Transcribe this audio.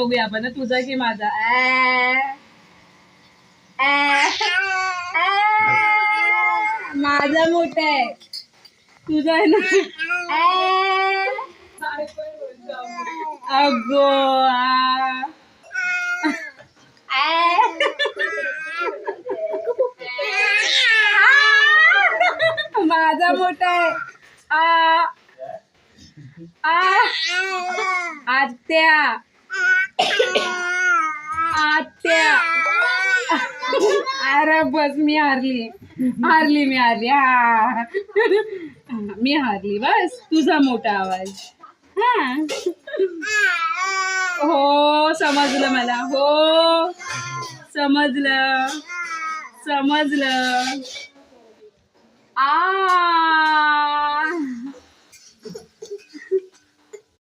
बघूया आपण, तुझा की माझा. माझा मोठा आहे, तुझा आहे ना. अगो माझा मोठा आहे. आत्या आत्या. अरे बस, मी हारली मी हारली बस. तुझा मोठा आवाज. हा हो समजलं मला, हो समजलं.